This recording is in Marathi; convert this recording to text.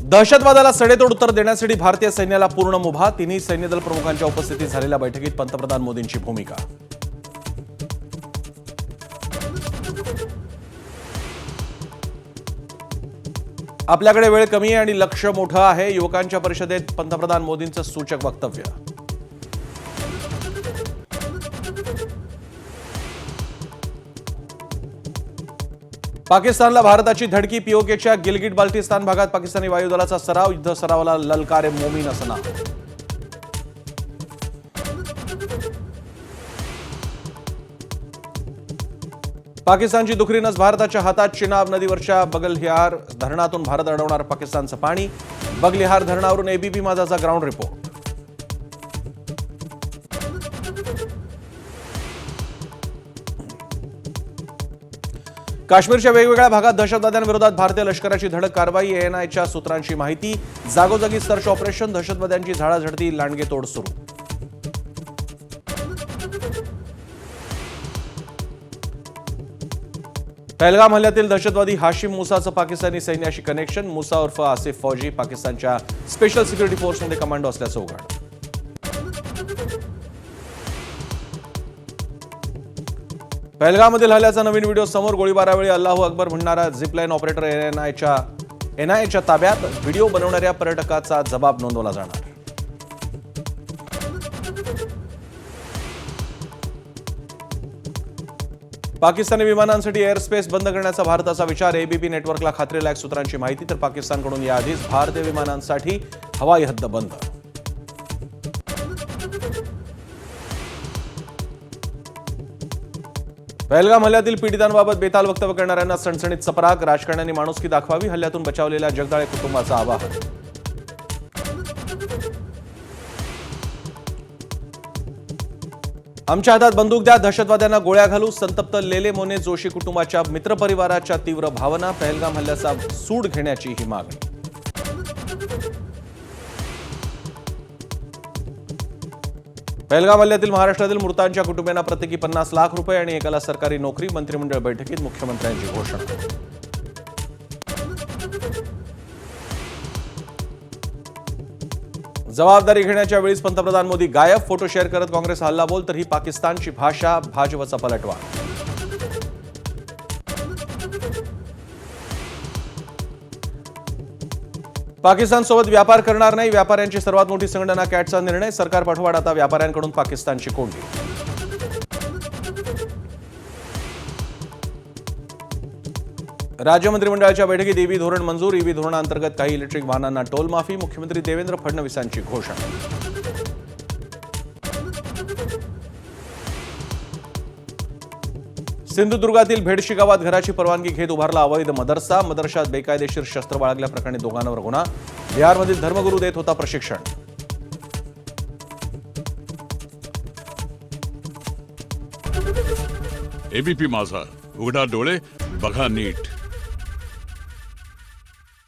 दहशतवादाला सडेतोड उत्तर देण्यासाठी भारतीय सैन्याला पूर्ण मुभा. तिन्ही सैन्यदल प्रमुखांच्या उपस्थितीत झालेल्या बैठकीत पंतप्रधान मोदींची भूमिका. आपल्याकडे वेळ कमी आहे आणि लक्ष्य मोठं आहे. युवकांच्या परिषदेत पंतप्रधान मोदींचं सूचक वक्तव्य. पाकिस्तानला भारताची धडकी. पीओकेच्या गिलगिट बाल्टिस्तान भागात पाकिस्तानी वायुदलाचा सराव. युद्ध सरावाला ललकारे मोमीन असना. पाकिस्तानची दुखरी नस भारताच्या हातात. चिनाब नदीवरच्या बगलिहार धरणातून भारत अडवणार पाकिस्तानचं पाणी. बगलिहार धरणावरून एबीपी माझाचा ग्राउंड रिपोर्ट. काश्मीरच्या वेगवेगळ्या भागात दहशतवाद्यांविरोधात भारतीय लष्कराची धडक कारवाई. एएनआयच्या सूत्रांची माहिती. जागोजागी सर्च ऑपरेशन. दहशतवाद्यांची झाडाझडती. लांडगेतोड सुरू. पहलगाम हल्ल्यातील दहशतवादी हाशिम मुसाचं पाकिस्तानी सैन्याशी कनेक्शन. मुसा उर्फ आसिफ फौजी पाकिस्तानच्या स्पेशल सिक्युरिटी फोर्समध्ये कमांडो असल्याचं उघड. पहलगाममधील हल्ल्याचा नवीन व्हिडिओ समोर. गोळीबारावेळी अल्लाहू अकबर म्हणणारा झिपलाईन ऑपरेटर एनआयएच्या ताब्यात. व्हिडिओ बनवणाऱ्या पर्यटकाचा जबाब नोंदवला जाणार. पाकिस्तानी विमानांसाठी एअर स्पेस बंद करण्याचा भारताचा विचार. एबीपी नेटवर्कला खात्रीलायक सूत्रांची माहिती. तर पाकिस्तानकडून याआधीच भारतीय विमानांसाठी हवाई हद्द बंद. पहलगाम हल्ल्यातील पीडितांबाबत बेताल वक्तव्य करणाऱ्यांना सणसणीत चपराक. राजकारण्यांनी माणुसकी दाखवावी. हल्ल्यातून बचावलेल्या जगदाळे कुटुंबाचं आवाहन. आमच्या हातात बंदूक द्या. दहशतवाद्यांना गोळ्या घालू. संतप्त लेले मोने जोशी कुटुंबाच्या मित्रपरिवाराच्या तीव्र भावना. पहलगाम हल्ल्याचा सूड घेण्याची ही मागणी. पहलगाम हल्ल्यातील महाराष्ट्रातील मृतांच्या कुटुंबियांना प्रत्येकी 50 लाख रुपये आणि एकाला सरकारी नोकरी. मंत्रिमंडळ बैठकीत मुख्यमंत्र्यांची घोषणा. जबाबदारी घेण्याच्या वेळीच पंतप्रधान मोदी गायब. फोटो शेअर करत काँग्रेस हल्लाबोल. तर ही पाकिस्तानची भाषा. भाजपचा पलटवार. पाकिस्तानसोबत व्यापार करणार नाही. व्यापाऱ्यांची सर्वात मोठी संघटना कॅटचा निर्णय. सरकार पाठोपाठ आता व्यापाऱ्यांकडून पाकिस्तानची कोंडी. राज्य मंत्रिमंडळाच्या बैठकीत ईव्ही धोरण मंजूर. ईव्ही धोरणाअंतर्गत काही इलेक्ट्रिक वाहनांना टोल माफी. मुख्यमंत्री देवेंद्र फडणवीसांची घोषणा. सिंधुदुर्गातील भेडशी गावात घराची परवानगी घेत उभारला अवैध मदरसा. मदरशात बेकायदेशीर शस्त्र बाळगल्याप्रकरणी दोघांवर गुन्हा. बिहारमधील धर्मगुरू देत होता प्रशिक्षण. एबीपी माझा, उघडा डोळे बघा नीट.